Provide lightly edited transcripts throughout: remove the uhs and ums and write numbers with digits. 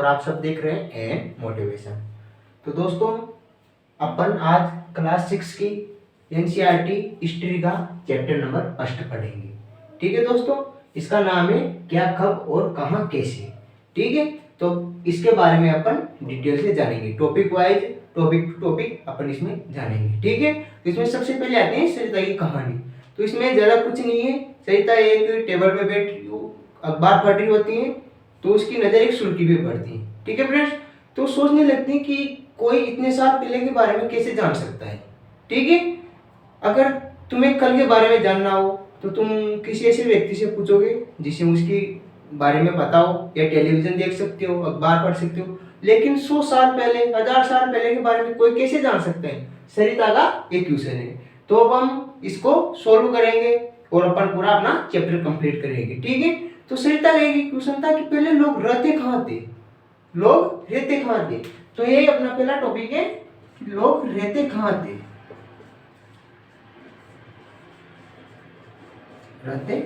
और आप सब देख रहे हैं एन मोटिवेशन। तो दोस्तों अपन आज क्लास 6 की एनसीईआरटी हिस्ट्री का चैप्टर नंबर फर्स्ट पढ़ेंगे। ठीक है दोस्तों, इसका नाम है क्या, कब और कहाँ कैसे। ठीक है, तो इसके बारे में अपन डिटेल से जानेंगे, topic wise topic to topic अपन इसमें जानेंगे। ठीक है, तो इसमें सबसे पहले आते हैं सरिता की कहानी। तो इसमें ज़्यादा कुछ नहीं है। सरिता एक टेबल पे बैठ अखबार पढ़ रही होती है, तो उसकी नज़र एक सुर्खी पे पड़ती है। ठीक है फ्रेंड्स, तो सोचने लगती है कि कोई इतने साल पहले के बारे में कैसे जान सकता है। ठीक है, अगर तुम्हें कल के बारे में जानना हो तो तुम किसी ऐसे व्यक्ति से पूछोगे जिसे उसकी बारे में पता हो, या टेलीविजन देख सकते हो, अखबार पढ़ सकते हो। लेकिन 100 साल पहले, 1000 साल पहले के बारे में कोई कैसे जान सकते हैं? सरिता का एक क्वेश्चन है। तो अब हम इसको सोल्व करेंगे और अपन पूरा अपना चैप्टर कंप्लीट करेंगे। ठीक है, तो सरिता का एक क्वेश्चन था कि पहले लोग रहते कहाँ थे, लोग रहते कहाँ थे। तो ये अपना पहला टॉपिक है, लोग रहते कहाँ थे, रहते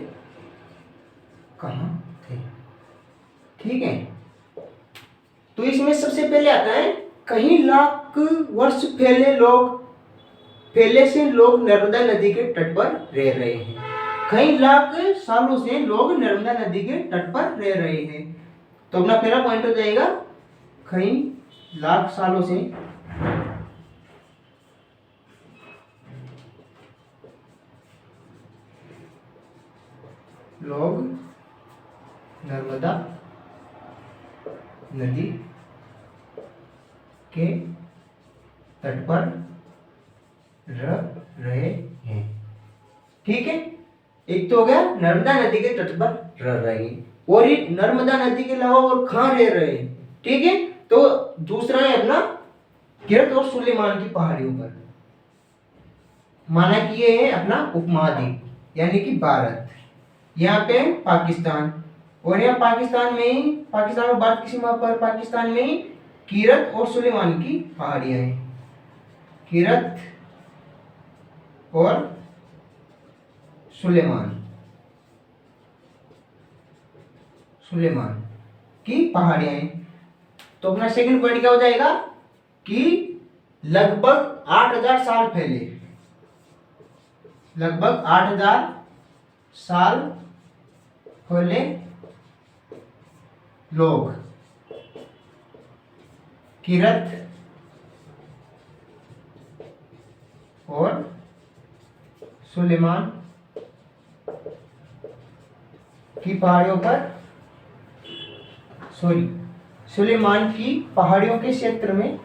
कहाँ थे। ठीक है, तो इसमें सबसे पहले आता है कहीं लाख वर्ष पहले से लोग नर्मदा नदी के तट पर रह रहे हैं। कई लाख सालों से लोग नर्मदा नदी के तट पर रह रहे हैं। तो अपना पहला पॉइंट हो जाएगा कई लाख सालों से लोग नर्मदा नदी के तट पर रह रहे हैं। ठीक है, एक तो हो गया नर्मदा नदी के तट पर रह रहे हैं, और ये नर्मदा नदी के अलावा और कहाँ रह रहे हैं। ठीक है, तो दूसरा है अपना किरत और सुलेमान की पहाड़ियों पर। माना कि ये है अपना उपमहाद्वीप यानी कि भारत, यहाँ पे पाकिस्तान, और यहाँ पाकिस्तान में बात किसी पर पाकिस्तान में ही किरत और सुलेमान की पहाड़ियां हैं। किरत और सुलेमान की पहाड़ियां हैं। तो अपना सेकंड पॉइंट क्या हो जाएगा कि लगभग 8000 साल पहले, लगभग 8000 साल पहले लोग किरत और सुलेमान की पहाड़ियों पर सुलेमान की पहाड़ियों के क्षेत्र में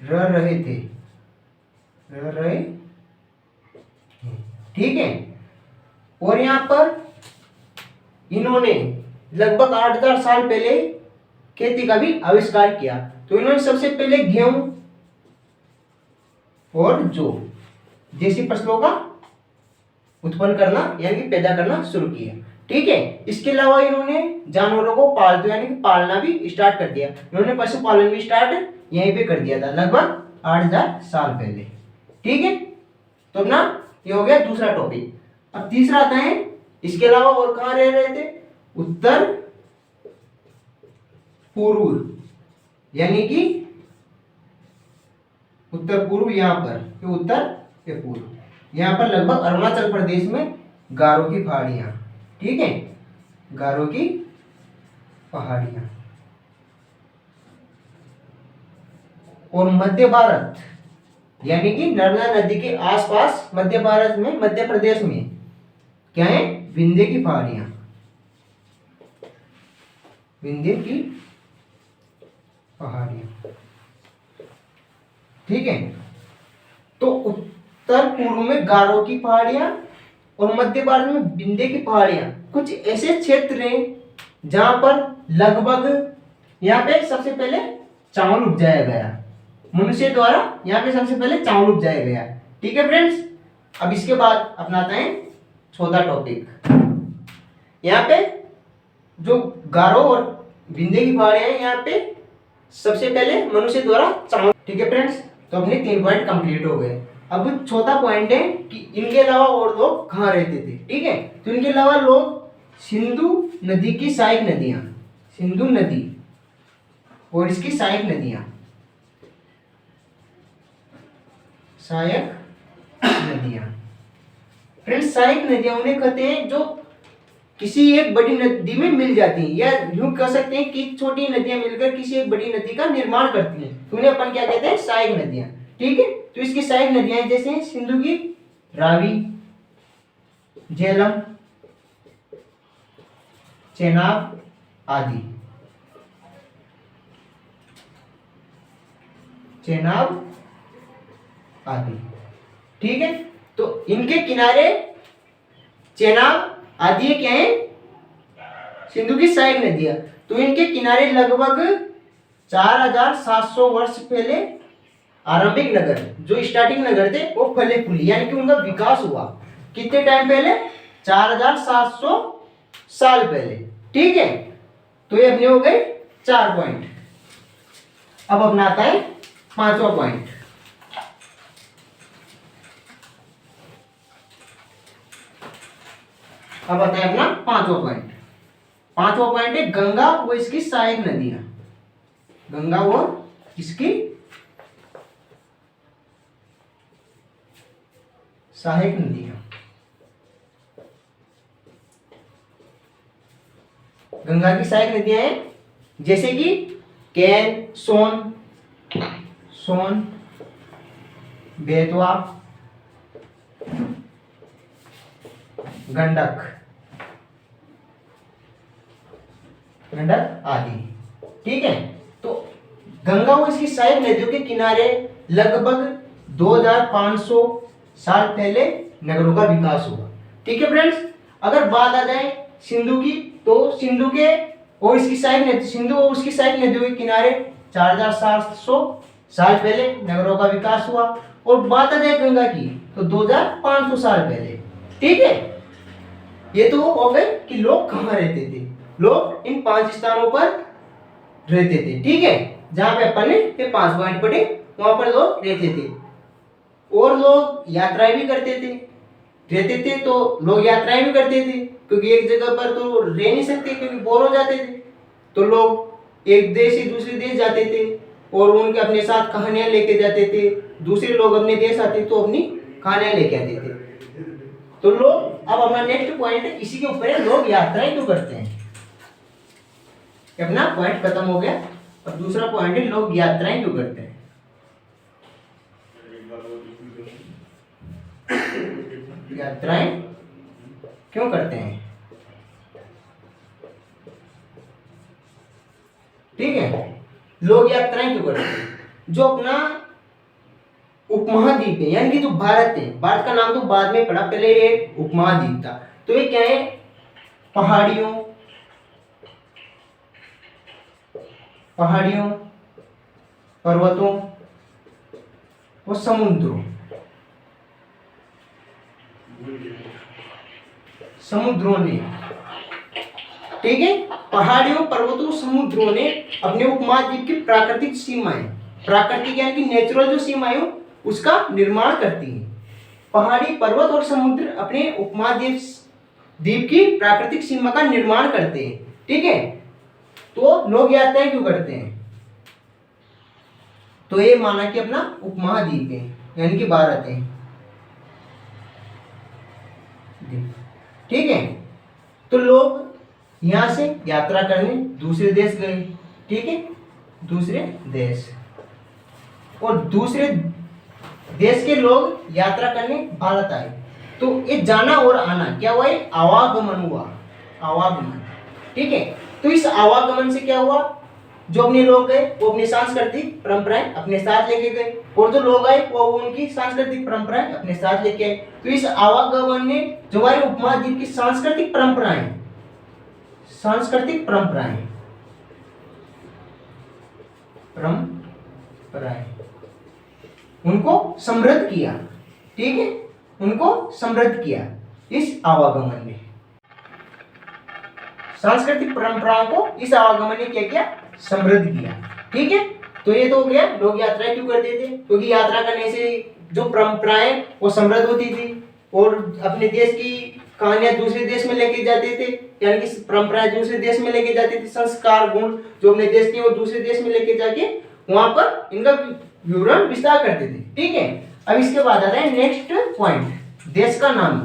रह रहे थे। ठीक है, और यहाँ पर इन्होंने लगभग 8000 साल पहले खेती का भी आविष्कार किया। तो इन्होंने सबसे पहले गेहूं और जौ जैसी फसलों का उत्पन्न करना यानी कि पैदा करना शुरू किया। ठीक है, इसके अलावा इन्होंने जानवरों को पालतू यानी कि पालना भी स्टार्ट कर दिया। इन्होंने पशुपालन भी स्टार्ट यहीं पे कर दिया था लगभग 8000 साल पहले। ठीक है, तो अपना ये हो गया दूसरा टॉपिक। अब तीसरा आता है इसके अलावा और कहाँ रह रहे थे, उत्तर पूर्व यानी कि उत्तर पूर्व, यहाँ पर उत्तर के पूर्व, यहाँ पर लगभग अरुणाचल प्रदेश में गारो की पहाड़ियां। ठीक है, गारो की पहाड़ियां, और मध्य भारत यानी कि नर्मदा नदी के आसपास मध्य भारत में, मध्य प्रदेश में क्या है, विंध्य की पहाड़ियां, विंध्य की पहाड़ियां। ठीक है, तो उत्तर पूर्व में गारो की पहाड़ियां और मध्य भारत में विंध्य की पहाड़ियां कुछ ऐसे क्षेत्र हैं जहां पर लगभग, यहाँ पे सबसे पहले चावल उपजाया गया, मनुष्य द्वारा यहाँ पे सबसे पहले चावल उपजाया गया। ठीक है फ्रेंड्स, अब इसके बाद अपनाते हैं चौथा टॉपिक। यहाँ पे जो गारो और विंध्य की पहाड़ियां हैं, यहाँ पे सबसे पहले मनुष्य द्वारा चावल। ठीक है फ्रेंड्स, तो अपने 3 पॉइंट कंप्लीट हो गए। अब चौथा पॉइंट है कि इनके अलावा और लोग कहाँ रहते थे। ठीक है, तो इनके अलावा लोग सिंधु नदी की सहायक नदियां, सिंधु नदी और इसकी सहायक नदियां, सहायक नदियां। फ्रेंड्स, सहायक नदियां उन्हें कहते हैं जो किसी एक बड़ी नदी में मिल जाती हैं, या यूं कह सकते हैं कि छोटी नदियां मिलकर किसी एक बड़ी नदी का निर्माण करती हैं, तो उन्हें अपन क्या कहते हैं, सहायक नदियां। ठीक है, तो इसकी सहायक नदियां जैसे सिंधु की रावी, झेलम, चेनाब आदि, चेनाब आदि। ठीक है, तो इनके किनारे चेनाब आदि क्या है, सिंधु की सहायक नदियां। तो इनके किनारे लगभग 4700 वर्ष पहले आरंभिक नगर, जो स्टार्टिंग नगर थे, वो फले फूले, यानी कि उनका विकास हुआ। कितने टाइम पहले, 4700 साल पहले। ठीक है, तो ये अपने हो गए 4 पॉइंट। अब अपना आता है 5वां पॉइंट। अब आता है अपना 5वां पॉइंट। 5वां पॉइंट है गंगा व इसकी सहायक नदियां, गंगा व इसकी सहायक नदियां। गंगा की सहायक नदियां हैं जैसे कि कैन, सोन, बेतवा, गंडक आदि। ठीक है, तो गंगा व इसकी सहायक नदियों के किनारे लगभग 2500 साल पहले नगरों का विकास हुआ। ठीक है फ्रेंड्स, अगर बात आ जाए सिंधु की, तो सिंधु के और इसकी सहायक नदी, सिंधु और उसकी सहायक नदियों के किनारे 4700 साल पहले नगरों का विकास हुआ। और बात आ जाए गंगा की, तो 2500 साल पहले। ठीक है, ये तो हो गए कि लोग कहाँ रहते थे। लोग इन 5 स्थानों पर रहते थे। ठीक है, जहां पे अपन ने ये 5 पॉइंट पढ़े, वहां पर लोग रहते थे। और लोग यात्राएं भी करते थे, रहते थे, तो लोग यात्राएं भी करते थे, क्योंकि एक जगह पर तो रह नहीं सकते, क्योंकि बोर हो जाते थे। तो लोग एक देश से दूसरे देश जाते थे और उनके अपने साथ कहानियां लेके जाते थे। दूसरे लोग अपने देश आते तो अपनी कहानियां लेके आते थे। तो लोग, अब अपना नेक्स्ट पॉइंट इसी के ऊपर है, लोग यात्राएं क्यों करते हैं। अपना पॉइंट खत्म हो गया। अब दूसरा पॉइंट है, लोग यात्राएं क्यों करते हैं। यात्राएं क्यों करते हैं। ठीक है, लोग यात्राएं क्यों करते हैं। जो अपना उपमहाद्वीप है, यानी कि जो भारत है, भारत का नाम तो बाद में पड़ा, पहले ये उपमहाद्वीप था। तो ये क्या है, पहाड़ियों, पर्वतों और समुद्रों ने, ठीक है, पहाड़ियों, पर्वतों, समुद्रों ने अपने उपमहाद्वीप की प्राकृतिक सीमाएं, प्राकृतिक यानी कि नेचुरल जो सीमाएं उसका निर्माण करती हैं। पहाड़ी, पर्वत और समुद्र अपने उपमहाद्वीप की प्राकृतिक सीमा का निर्माण करते हैं। ठीक है, तो लोग यात्राएं क्यों करते हैं। तो ये माना कि अपना उपमहाद्वीप है, यानी कि भारत है। ठीक है, तो लोग यहां से यात्रा करने दूसरे देश गए। ठीक है, दूसरे देश, और दूसरे देश के लोग यात्रा करने भारत आए। तो ये जाना और आना क्या हुआ, आवागमन हुआ, आवागमन। ठीक है, तो इस आवागमन से क्या हुआ, जो अपने लोग गए वो अपनी सांस्कृतिक परंपराएं अपने साथ लेके गए, और जो लोग आए वो उनकी सांस्कृतिक परंपराएं अपने साथ लेके आए। तो इस आवागमन ने जो हमारे उपमहाद्वीप की सांस्कृतिक परंपराएं उनको समृद्ध किया। ठीक है, उनको समृद्ध किया इस आवागमन ने। सांस्कृतिक परंपराओं को इस आवागमन ने क्या किया, समृद्ध किया। ठीक है, तो ये तो हो गया लोग यात्रा क्यों करते थे, क्योंकि यात्रा करने से जो परंपराएं वो समृद्ध होती थी और अपने देश की कहानियां दूसरे देश में लेके जाते थे, यानी कि परंपराएं दूसरे देश में लेके जाते थे, संस्कार गुण जो अपने देश के वो दूसरे देश में लेके जाके वहां पर इनका विवरण विस्तार करते थे। ठीक है, अब इसके बाद आता है नेक्स्ट पॉइंट, देश का नाम।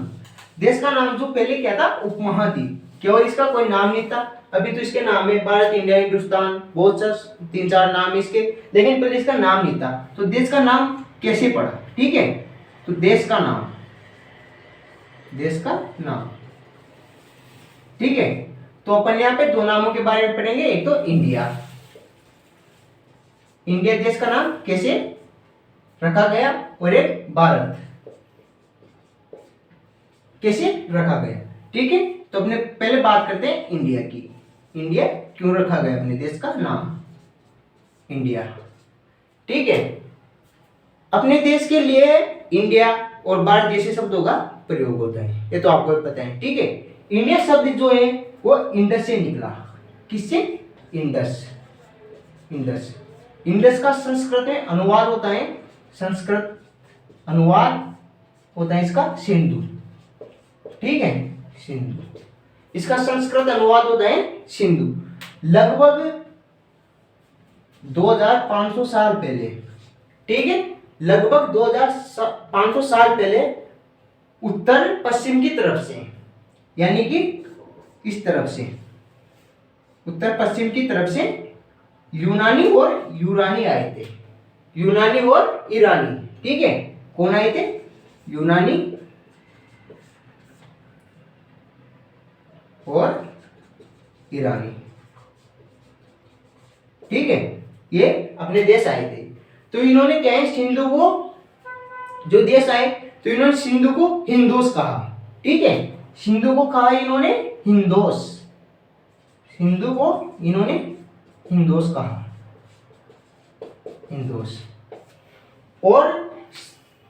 देश का नाम जो पहले क्या था, उपमहाद्वीप, केवल इसका कोई नाम नहीं था। अभी तो इसके नाम है भारत, इंडिया, हिंदुस्तान, बहुत सा 3-4 नाम इसके, लेकिन पहले इसका नाम नहीं था। तो देश का नाम कैसे पड़ा, ठीक है, तो देश का नाम, देश का नाम, ठीक है। तो अपन यहाँ पे दो नामों के बारे में पढ़ेंगे, एक तो इंडिया, इंडिया देश का नाम कैसे रखा गया, और एक भारत कैसे रखा गया। ठीक है, तो अपने पहले बात करते हैं इंडिया की। इंडिया क्यों रखा गया अपने देश का नाम इंडिया, ठीक है। अपने देश के लिए इंडिया और भारत जैसे शब्दों का प्रयोग होता है, ये तो आपको पता है, ठीक है। इंडिया शब्द जो है वो इंडस से निकला, किससे, इंडस, इंडस। इंडस का संस्कृत में अनुवाद होता है, संस्कृत अनुवाद होता है इसका सिंधु, ठीक है, सिंधु, इसका संस्कृत अनुवाद होता है सिंधु। लगभग 2500 साल पहले, ठीक है, लगभग 2500 साल पहले उत्तर पश्चिम की तरफ से, यानी कि इस तरफ से, उत्तर पश्चिम की तरफ से यूनानी और यूरानी आए थे, यूनानी और ईरानी, ठीक है। कौन आए थे, यूनानी और ईरानी, ठीक है, ये अपने देश आए थे। तो इन्होंने क्या है, सिंधु को, जो देश आए तो इन्होंने सिंधु को हिंदोस कहा, ठीक है, सिंधु को कहा इन्होंने हिंदोस, सिंधु को इन्होंने हिंदोस कहा, हिंदोस, और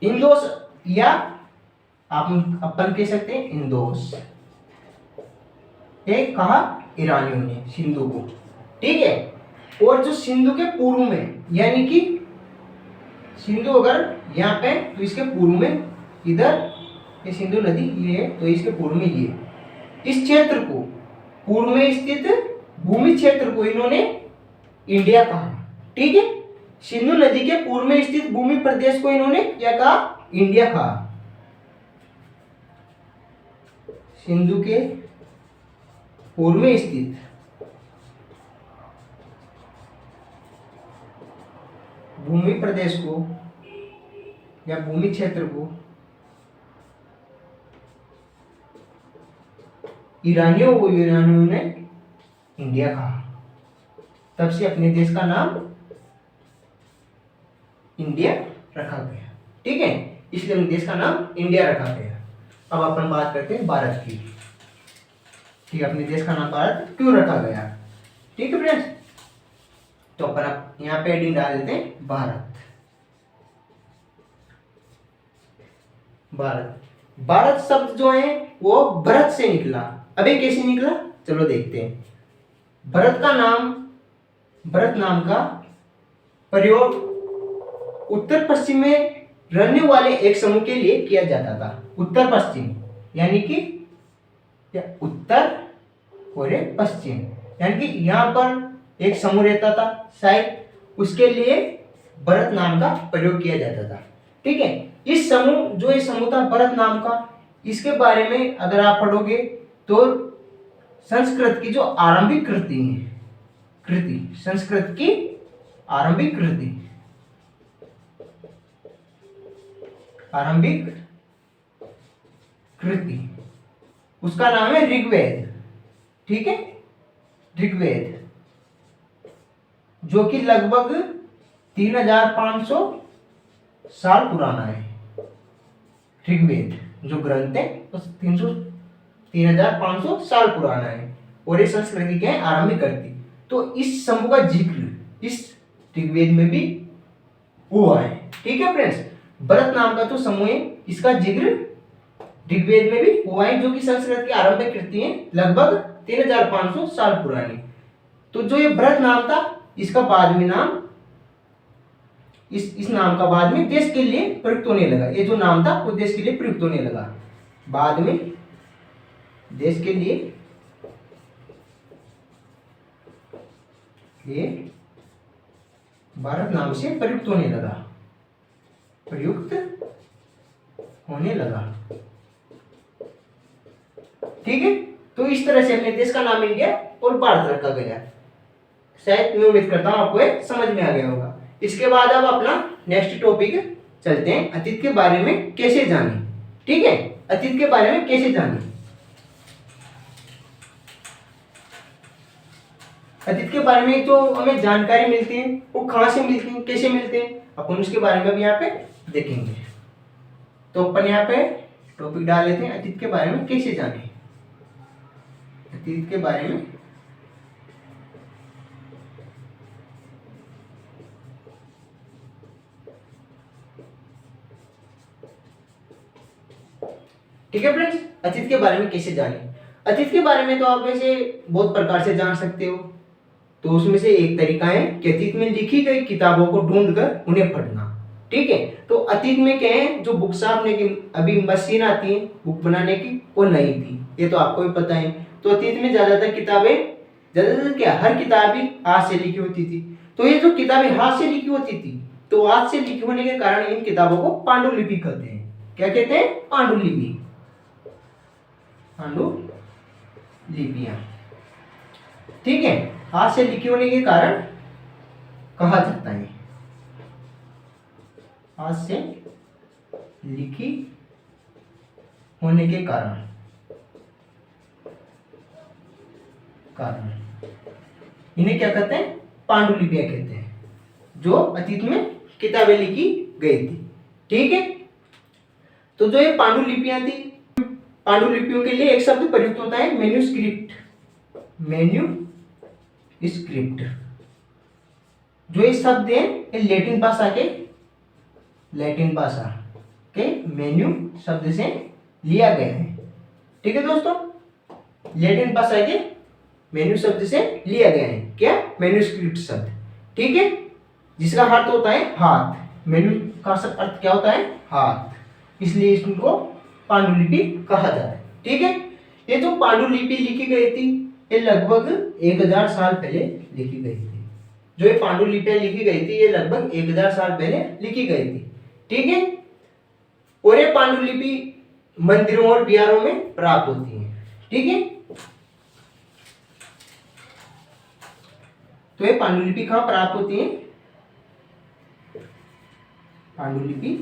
इंदोस या आप अपन कह सकते हैं इंदोस, एक कहा ईरानियों ने सिंधु को, ठीक है। और जो सिंधु के पूर्व में, यानी कि सिंधु अगर यहाँ पे तो इसके पूर्व में, इधर ये सिंधु नदी ये है, तो इसके पूर्व में ये, इस क्षेत्र को, पूर्व में स्थित भूमि क्षेत्र को इन्होंने इंडिया कहा, ठीक है। सिंधु नदी के पूर्व में स्थित भूमि प्रदेश को इन्होंने क्या कहा, इंडिया कहा। सिंधु के पूर्व में स्थित भूमि प्रदेश को या भूमि क्षेत्र को ईरानियों को, यूनानियों ने इंडिया कहा। तब से अपने देश का नाम इंडिया रखा गया, ठीक है, इसलिए अपने देश का नाम इंडिया रखा गया। अब अपन बात करते हैं भारत की, ठीक है, अपने देश का नाम भारत क्यों रखा गया, ठीक है फ्रेंड्स। तो अपन यहाँ पे हेडिंग डाल देते हैं भारत, भारत। भारत शब्द जो है वो भरत से निकला। अबे कैसे निकला, चलो देखते हैं। भरत का नाम, भरत नाम का प्रयोग उत्तर पश्चिम में रहने वाले एक समूह के लिए किया जाता था। उत्तर पश्चिम यानी कि उत्तर और पश्चिम, यानी कि यहाँ पर एक समूह रहता था शायद, उसके लिए भरत नाम का प्रयोग किया जाता था, ठीक है। इस समूह, जो ये समूह था भरत नाम का, इसके बारे में अगर आप पढ़ोगे तो संस्कृत की जो आरंभिक कृति है, कृति, संस्कृत की आरंभिक कृति, आरंभिक कृति, उसका नाम है ऋग्वेद, ठीक है, ऋग्वेद, जो कि लगभग 3500 साल पुराना है। ऋग्वेद जो ग्रंथ है वो 3500 साल पुराना है, और ये संस्कृति क्या है, आरंभिक करती। तो इस समूह का जिक्र इस ऋग्वेद में भी हुआ है, ठीक है फ्रेंड्स। भरत नाम का जो समूह है इसका जिक्र ऋग्वेद में भी हुआ है, जो कि संस्कृत की आरंभिक कृति है, लगभग 3500 साल पुरानी। तो जो ये भरत नाम था इसका बाद में नाम इस नाम का बाद में देश के लिए प्रयुक्त होने लगा। ये जो नाम था वो देश के लिए प्रयुक्त होने लगा, बाद में देश के लिए ये भारत नाम से प्रयुक्त होने लगा, प्रयुक्त होने लगा। ठीक है, तो इस तरह से अपने देश का नाम इंडिया और भारत रखा गया। शायद मैं उम्मीद करता हूं आपको ये समझ में आ गया होगा। इसके बाद अब अपना नेक्स्ट टॉपिक चलते हैं, अतीत के बारे में कैसे जाने। ठीक है, अतीत के बारे में कैसे जाने। अतीत के बारे में जो हमें जानकारी मिलती है वो कहाँ से मिलती है, कैसे मिलते हैं, अपन उसके बारे में भी यहाँ पे देखेंगे। तो अपन यहाँ पे टॉपिक डाल लेते हैं, अतीत के बारे में कैसे जाने। अतीत के बारे में ठीक है फ्रेंड्स, अतीत के बारे में कैसे जाने। अतीत के बारे में तो आप वैसे बहुत प्रकार से जान सकते हो। तो उसमें से एक तरीका है कि अतीत में लिखी गई किताबों को ढूंढकर उन्हें पढ़ना। ठीक है, तो अतीत में क्या है, जो बुक छापने की अभी मशीन आती है बुक बनाने की, वो नहीं थी, ये तो आपको भी पता है। तो अतीत में ज्यादातर किताबें, ज्यादातर क्या, हर किताब ही हाथ से लिखी होती थी। तो ये जो किताबें हाथ से लिखी होती थी, तो हाथ से लिखी होने के कारण इन किताबों को पांडुलिपि कहते हैं। क्या कहते हैं? पांडुलिपि, पांडुलिपियां। ठीक है, हाथ से लिखी होने के कारण कहा जाता है, हाथ से लिखी होने के कारण इन्हें क्या कहते हैं? पांडुलिपियां कहते हैं, जो अतीत में किताबें लिखी गई थी। ठीक है, तो जो ये पांडुलिपियां थी, पांडुलिपियों के लिए एक शब्द प्रयुक्त होता है, मैन्युस्क्रिप्ट। मैन्युस्क्रिप्ट, जो ये शब्द है ये लैटिन भाषा के मेन्यू शब्द से लिया गया है। ठीक है दोस्तों, लैटिन भाषा के मेन्यू शब्द से लिया गया है। क्या? मैन्युस्क्रिप्ट शब्द। ठीक है, जिसका अर्थ होता है हाथ। मेन्यू का अर्थ क्या होता है? हाथ, इसलिए इसको पांडुलिपि कहा जाता है। ठीक है, ये जो पांडुलिपि लिखी गई थी ये लगभग 1000 साल पहले लिखी गई थी। जो ये पांडुलिपियां लिखी गई थी ये लगभग 1000 साल पहले लिखी गई थी। ठीक है, और ये पांडुलिपि मंदिरों और बिहारों में प्राप्त होती है। ठीक है, तो ये पांडुलिपि कहाँ प्राप्त होती है? पांडुलिपि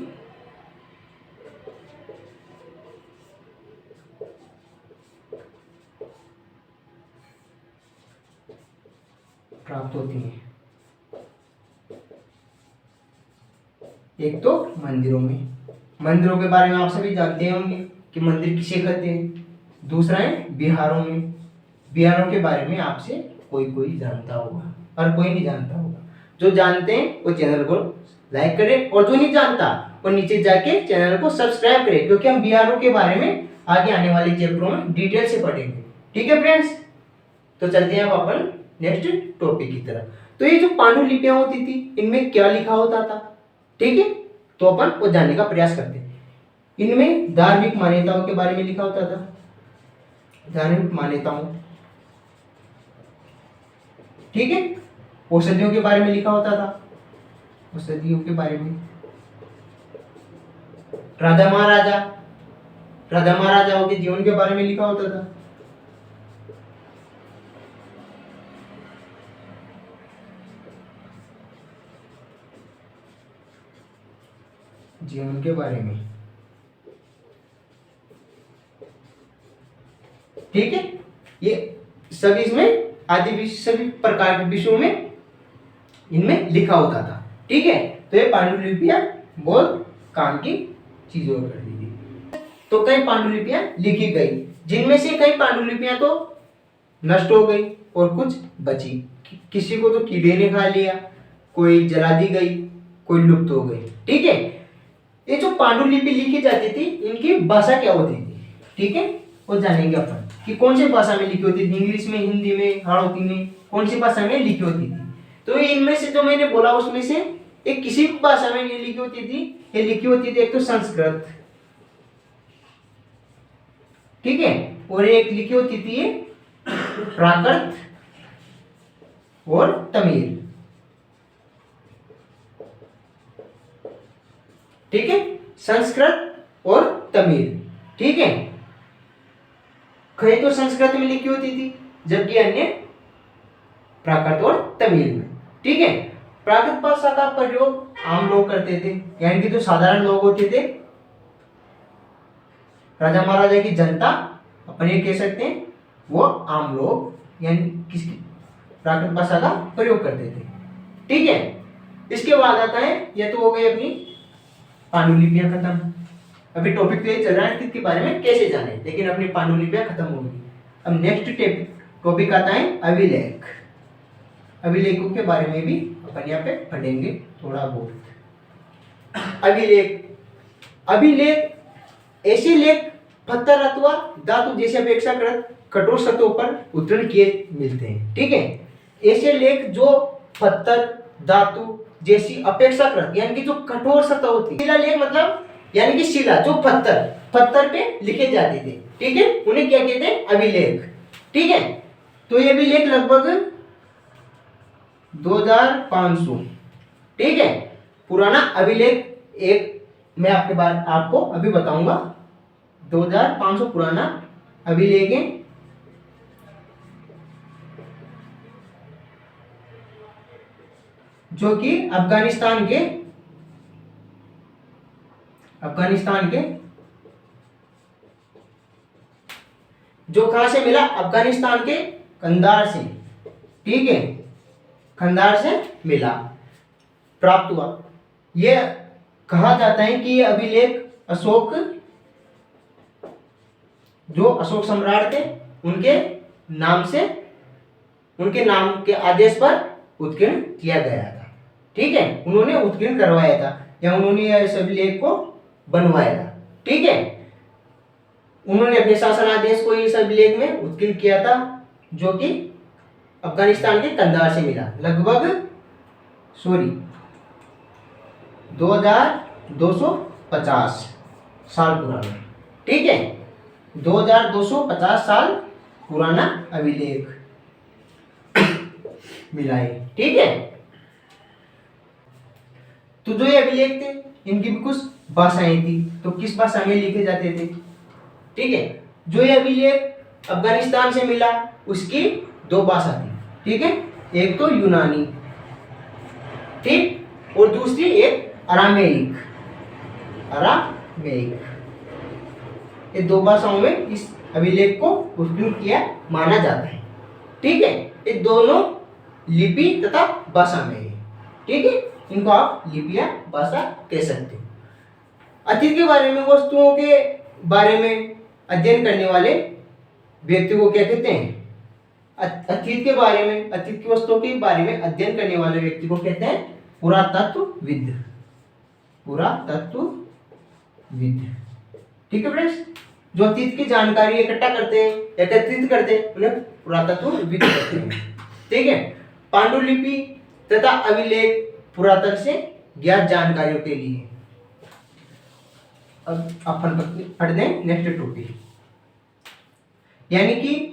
प्राप्त होती है एक तो मंदिरों में, मंदिरों के बारे में आप सभी जानते होंगे कि मंदिर किसे कहते हैं। दूसरा है बिहारों में, बिहारों के बारे में आपसे कोई जानता होगा और कोई नहीं जानता होगा। जो जानते हैं वो चैनल को लाइक करें, और जो नहीं जानता वो नीचे जाके चैनल को सब्सक्राइब करें, क्योंकि हम बिहारों के बारे में आगे आने वाले चैप्टरों में डिटेल से पढ़ेंगे। ठीक है फ्रेंड्स, तो चलते हैं अब अपन नेक्स्ट टॉपिक की तरफ। तो ये जो पांडुलिपियां होती थी इनमें क्या लिखा होता था? ठीक है, तो अपन वो जानने का प्रयास करते हैं। इनमें धार्मिक मान्यताओं के बारे में लिखा होता था, धार्मिक मान्यताओं। ठीक है, औषधियों के बारे में लिखा होता था, औषधियों के बारे में। राजा महाराजाओं के जीवन के बारे में लिखा होता था। जीवन के बारे में। ठीक है, ये सभी इसमें आदि सभी प्रकार के विषयों में इनमें लिखा होता था। ठीक है, तो ये पांडुलिपियां बहुत काम की चीजों कर दी थी। तो कई पांडुलिपियां लिखी गई, जिनमें से कई पांडुलिपियां तो नष्ट हो गई और कुछ बची। किसी को तो कीड़े ने खा लिया, कोई जला दी गई, कोई लुप्त हो गई। ठीक है, ये जो पांडुलिपि लिखी जाती थी इनकी भाषा क्या होती थी? ठीक है, वो जानेंगे अपन कि कौन सी भाषा में लिखी होती थी। इंग्लिश में, हिंदी में, हाड़ौती में, कौन सी भाषा में लिखी होती थी। तो इनमें से जो मैंने बोला उसमें से एक किसी भी भाषा में ये लिखी होती थी, ये लिखी होती थी एक तो संस्कृत, ठीक है, और एक लिखी होती थी ये प्राकृत और तमिल, ठीक है, संस्कृत और तमिल, ठीक है। कहीं तो संस्कृत में लिखी होती थी जबकि अन्य प्राकृत और तमिल में, ठीक है। प्राकृत भाषा का प्रयोग आम लोग करते थे, यानी कि जो साधारण लोग होते थे, राजा महाराजा की जनता, अपन ये कह सकते हैं, वो आम लोग यानी किसकी प्राकृत भाषा का प्रयोग करते थे, ठीक है। इसके बाद आता है, यह तो हो गई अपनी पांडुलिपियां खत्म। अभी टॉपिक तो ये चल रहा है के बारे में कैसे जाने, लेकिन अपनी पांडुलिपियां खत्म हो गई। अब नेक्स्ट टॉपिक आता है अभिलेख। अभिलेखों के बारे में भी अपन यहाँ पे पढ़ेंगे थोड़ा बहुत। अभिलेख ऐसे लेख पत्थर अथवा धातु जैसे अपेक्षाकृत कठोर सतहों पर उत्तीर्ण किए मिलते हैं, ठीक है। ऐसे लेख जो पत्थर धातु जैसी अपेक्षाकृत यानी कि जो कठोर सतह होती है, शिला लेख मतलब यानी कि शिला जो पत्थर पे लिखे जाते थे, ठीक है, उन्हें क्या कहते हैं, अभिलेख, ठीक है। तो ये अभिलेख लगभग 2500, ठीक है, पुराना अभिलेख एक मैं आपको अभी बताऊंगा। 2500 पुराना अभिलेख है, जो कि अफगानिस्तान के जो कहां से मिला, अफगानिस्तान के कंधार से, ठीक है, कंधार से मिला, प्राप्त हुआ। यह कहा जाता है कि यह अभिलेख जो अशोक सम्राट थे उनके नाम के आदेश पर उत्कीर्ण किया गया था, ठीक है, उन्होंने उत्कीर्ण करवाया था या उन्होंने इस अभिलेख को बनवाया था, ठीक है। उन्होंने अपने शासन आदेश को इस अभिलेख में उत्कीर्ण किया था, जो कि अफगानिस्तान के कंधार से मिला, लगभग 2250 साल पुराना, ठीक है, 2250 साल पुराना अभिलेख मिला है, ठीक है। तो जो ये अभिलेख थे इनकी भी कुछ भाषाएं थी, तो किस भाषा में लिखे जाते थे, ठीक है। जो ये अभिलेख अफगानिस्तान से मिला उसकी 2 भाषा थी, ठीक है, एक तो यूनानी, ठीक, और दूसरी एक अरामेइक। ये 2 भाषाओं में इस अभिलेख को उत्कीर्ण किया माना जाता है, ठीक है। ये दोनों लिपि तथा भाषा में है, ठीक है, इनको आप लिपि या भाषा कह सकते हो। अतीत के बारे में, वस्तुओं के बारे में अध्ययन करने वाले व्यक्ति को क्या कहते हैं, अतीत की वस्तुओं के बारे में अध्ययन करने वाले व्यक्ति को कहते हैं पुरातत्वविद, ठीक है फ्रेंड्स। जो अतीत की जानकारी एकत्रित करते हैं उन्हें पुरातत्वविद कहते हैं, ठीक है। पांडुलिपि तथा अभिलेख पुरातन से ज्ञात जानकारियों के लिए। अब अपन पढ़ते हैं नेक्स्ट टॉपिक, यानी कि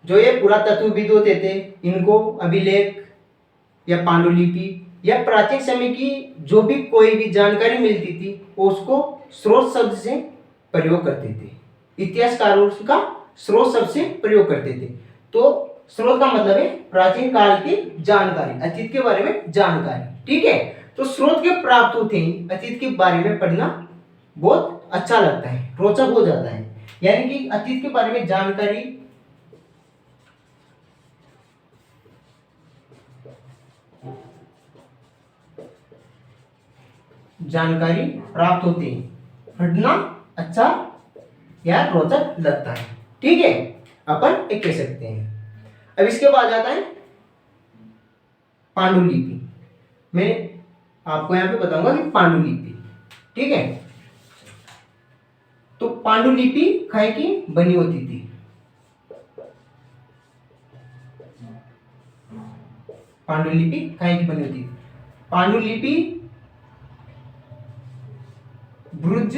जो ये पुरातत्वविद होते थे इनको अभिलेख या पांडुलिपि या प्राचीन समय की जो भी कोई भी जानकारी मिलती थी उसको स्रोत शब्द से प्रयोग करते थे। इतिहासकारों का स्रोत शब्द से प्रयोग करते थे। तो स्रोत का मतलब है प्राचीन काल की जानकारी, अतीत के बारे में जानकारी, ठीक है। तो स्रोत के प्राप्त होते ही अतीत के बारे में पढ़ना बहुत अच्छा लगता है, रोचक हो जाता है। यानी कि अतीत के बारे में जानकारी प्राप्त होती है, पढ़ना अच्छा या रोचक लगता है, ठीक है, अपन एक कह सकते हैं। अब इसके बाद आता है पांडुलिपि। मैं आपको यहां पे बताऊंगा कि पांडुलिपि, ठीक है। तो पांडुलिपि काहे की बनी होती थी, पांडुलिपि काहे की बनी होती थी। पांडुलिपि ब्रुज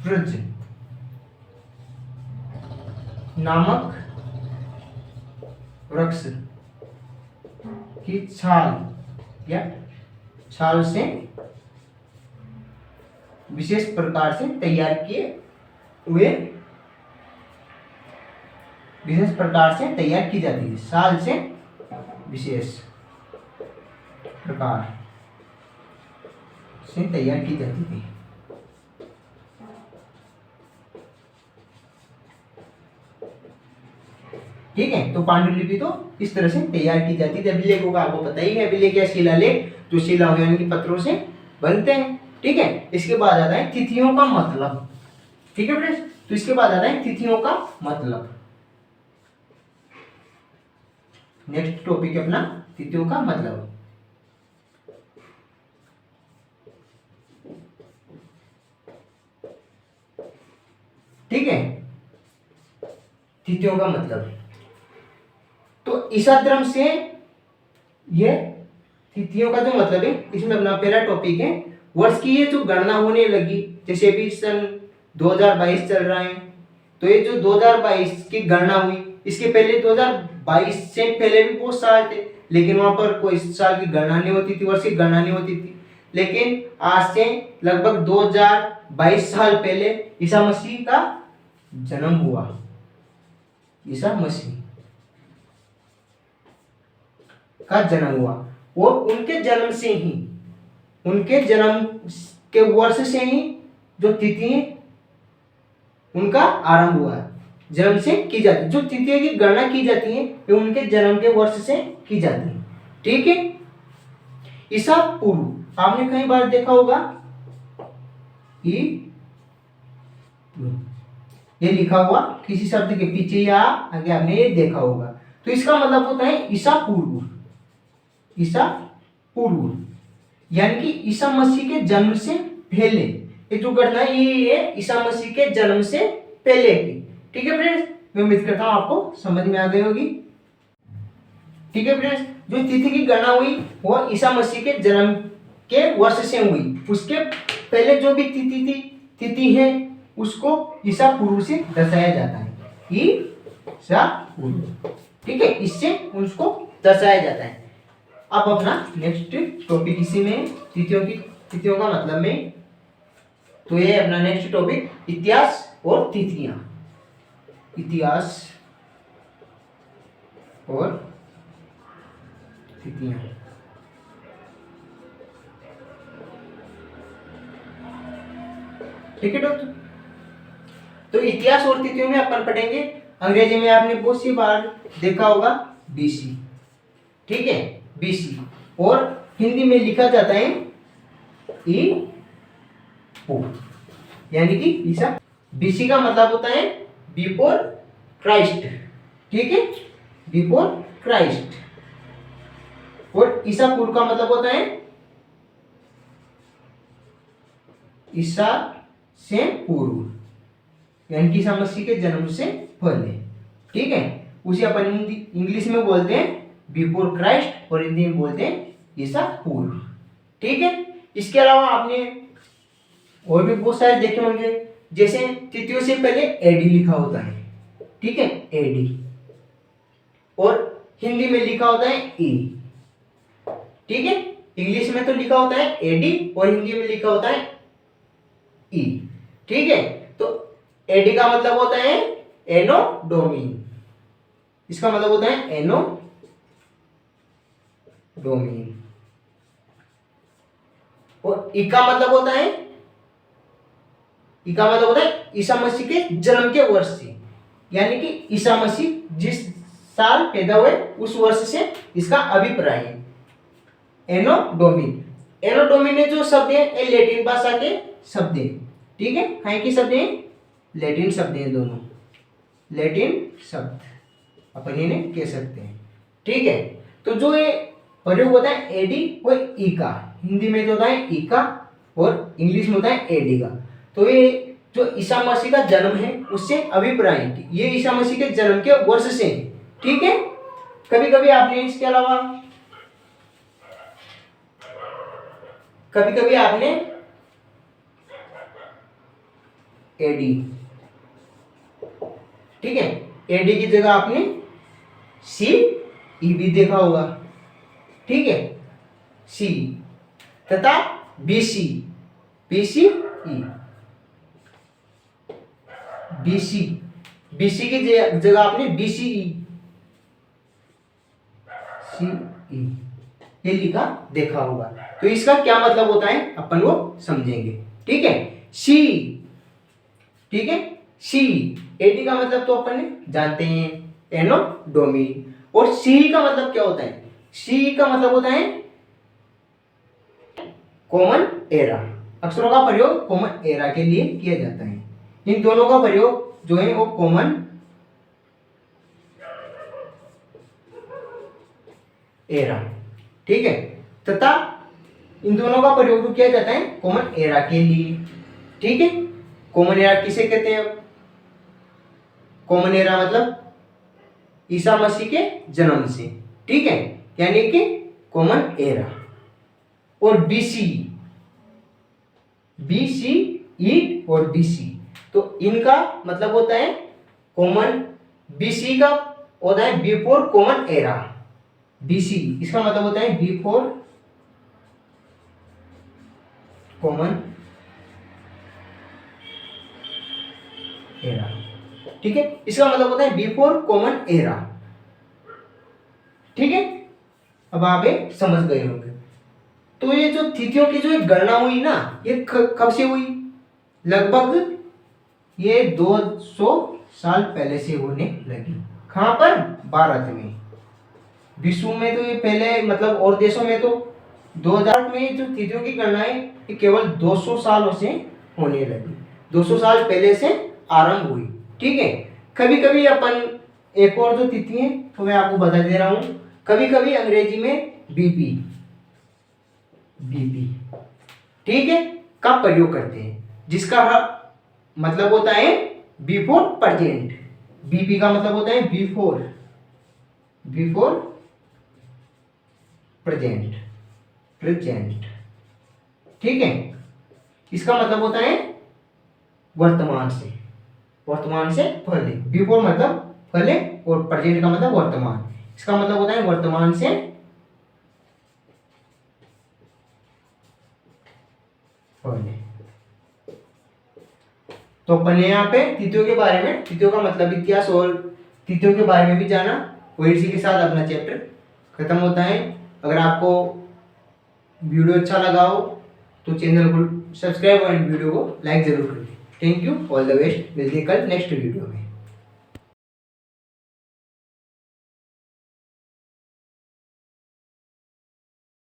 ब्रुज नामक वृक्ष की छाल या छाल से विशेष प्रकार से तैयार किए हुए, विशेष प्रकार से तैयार की जाती है। छाल से विशेष प्रकार से तैयार की जाती थी। ठीक है, तो पांडुलिपि तो इस तरह से तैयार की जाती थी। अभिलेखों का आपको पता ही है, अभिलेख या शिलालेख जो शिला यानी कि पत्थरों से बनते हैं। ठीक है, इसके बाद आता है तिथियों का मतलब। ठीक है फ्रेंड्स, तो इसके बाद आता है तिथियों का मतलब। नेक्स्ट टॉपिक है अपना तिथियों का मतलब। ठीक है, तिथियों का मतलब तो ईसा धर्म से ये तिथियों का जो मतलब है, इसमें अपना पहला टॉपिक है वर्ष की ये जो गणना होने लगी। जैसे अभी सन 2022 चल रहा है, तो ये जो 2022 की गणना हुई, इसके पहले 2022 से पहले भी बहुत साल थे, लेकिन वहां पर कोई साल की गणना नहीं होती थी, वर्ष की गणना नहीं होती थी। लेकिन आज से लगभग 2022 साल पहले ईसा मसीह का जन्म हुआ। ईसा मसीह का जन्म हुआ और उनके जन्म से ही, उनके जन्म के वर्ष से ही जो तिथि उनका आरंभ हुआ है, जन्म से की जाती है। जो तिथियों की गणना की जाती है ये उनके जन्म के वर्ष से की जाती है। ठीक है, ईसा पूर्व आपने कई बार देखा होगा, ये लिखा हुआ किसी शब्द के पीछे या आगे आपने ये देखा होगा। तो इसका मतलब होता है ईसा पूर्व। ईसा पूर्व यानी कि ईसा मसीह के जन्म से पहले ये जो घटना ये है ईसा मसीह के जन्म से पहले की। ठीक है फ्रेंड्स, मैं उम्मीद करता हूं आपको समझ में आ गई होगी। ठीक है फ्रेंड्स, जो तिथि की गणना हुई वो ईसा मसीह के जन्म के वर्ष से हुई। उसके पहले जो भी तिथि है उसको ईसा पूर्व से दर्शाया जाता है। ईसा पूर्व, ठीक है, इससे उसको दर्शाया जाता है। अब अपना नेक्स्ट टॉपिक इसी में तिथियों का मतलब में, तो ये अपना नेक्स्ट टॉपिक इतिहास और तिथियां। इतिहास और तिथियां। ठीक है दोस्तों, तो इतिहास और तिथियों में अपन पढ़ेंगे। अंग्रेजी में आपने बहुत सी बार देखा होगा बीसी। ठीक है, बीसी, और हिंदी में लिखा जाता है ई ओ, यानी कि ईसा। बीसी का मतलब होता है बिफोर क्राइस्ट। ठीक है, बिफोर क्राइस्ट। और ईसा पूर्व का मतलब होता है ईसा से पूर्व, यानी कि ईसा मसीह के जन्म से पहले। ठीक है, उसे अपन इंग्लिश में बोलते हैं बिफोर क्राइस्ट और हिंदी में बोलते हैं ईसा पूर्व। ठीक है, इसके अलावा आपने और भी बहुत सारे देखे होंगे, जैसे तिथियों से पहले एडी लिखा होता है। ठीक है, एडी, और हिंदी में लिखा होता है ई। ठीक है, इंग्लिश में तो लिखा होता है एडी और हिंदी में लिखा होता है ई। ठीक है, तो एडी का मतलब होता है एनो डोमिन, इसका मतलब होता है एनो डोमिन, और ई का मतलब होता है ईसा मसीह के जन्म के वर्ष से, यानी कि ईसा मसीह जिस साल पैदा हुए उस वर्ष से इसका अभिप्राय है। एनो डोमिन, एनो डोमिन जो शब्द है ये लैटिन भाषा के शब्द है। ठीक है, कहीं के शब्द है, लैटिन शब्द है, दोनों लैटिन शब्द अपन इन्हें कह सकते हैं। ठीक है, तो जो ये प्रयोग होता है एडी और ई का, हिंदी में जो होता है ई का और इंग्लिश में होता है एडी का। तो ये जो ईसा मसीह का जन्म है उससे अभिप्राय, ये ईसा मसीह के जन्म के वर्ष से। ठीक है, कभी कभी आपने इसके अलावा कभी कभी आपने एडी, ठीक है, एडी की जगह आपने सी ई भी देखा होगा, ठीक है, सी, तथा बीसी, बीसी ई, बीसी, बीसी की जगह आपने बीसीई, सी ई ये लिखा देखा होगा। तो इसका क्या मतलब होता है अपन वो समझेंगे, ठीक है। सी, ठीक है, सी, एडी का मतलब तो अपन ने जानते हैं, एनोडोमी। और सी का मतलब क्या होता है? सी का मतलब होता है कॉमन एरा। अक्षरों का प्रयोग कॉमन एरा के लिए किया जाता है। इन दोनों का प्रयोग जो है वो कॉमन एरा, ठीक है, तथा इन दोनों का प्रयोग किया जाता है कॉमन एरा के लिए, ठीक है। कॉमन एरा किसे कहते हैं? कॉमन एरा मतलब ईसा मसीह के जन्म से, ठीक है, यानी कि कॉमन एरा। और बीसी, बीसी ई और बीसी, तो इनका मतलब होता है कॉमन, बीसी का होता है बिफोर कॉमन एरा, बीसी इसका मतलब होता है बिफोर कॉमन एरा, ठीक है, इसका मतलब होता है बिफोर कॉमन एरा, ठीक है। अब आप ये समझ गए होंगे। तो ये जो तिथियों की जो गणना हुई ना, ये कब से हुई? लगभग ये 200 साल पहले से होने लगी। कहां पर? भारत में। विश्व में तो ये पहले मतलब और देशों में तो 2000 में जो तिथियों की गणना है ये केवल 200 सालों से होने लगी, 200 साल पहले से आरंभ हुई, ठीक है। कभी कभी अपन एक और जो तिथि है तो मैं आपको बता दे रहा हूं, कभी कभी अंग्रेजी में बीपी, बीपी, ठीक है, का प्रयोग करते हैं, जिसका मतलब होता है बिफोर प्रेजेंट। बीपी का मतलब होता है बिफोर, बिफोर प्रेजेंट, प्रेजेंट, ठीक है। इसका मतलब होता है वर्तमान से, वर्तमान से पहले। बिफोर मतलब पहले और प्रेजेंट का मतलब वर्तमान। इसका मतलब होता है वर्तमान से पहले। तो अपन ने यहाँ पे तिथियों के बारे में, तिथियों का मतलब इतिहास और तिथियों के बारे में भी जाना, और इसी के साथ अपना चैप्टर खत्म होता है। अगर आपको वीडियो अच्छा लगा हो तो चैनल को सब्सक्राइब और वीडियो को लाइक जरूर करें। Thank you, all the best. मिलते हैं कल नेक्स्ट वीडियो में।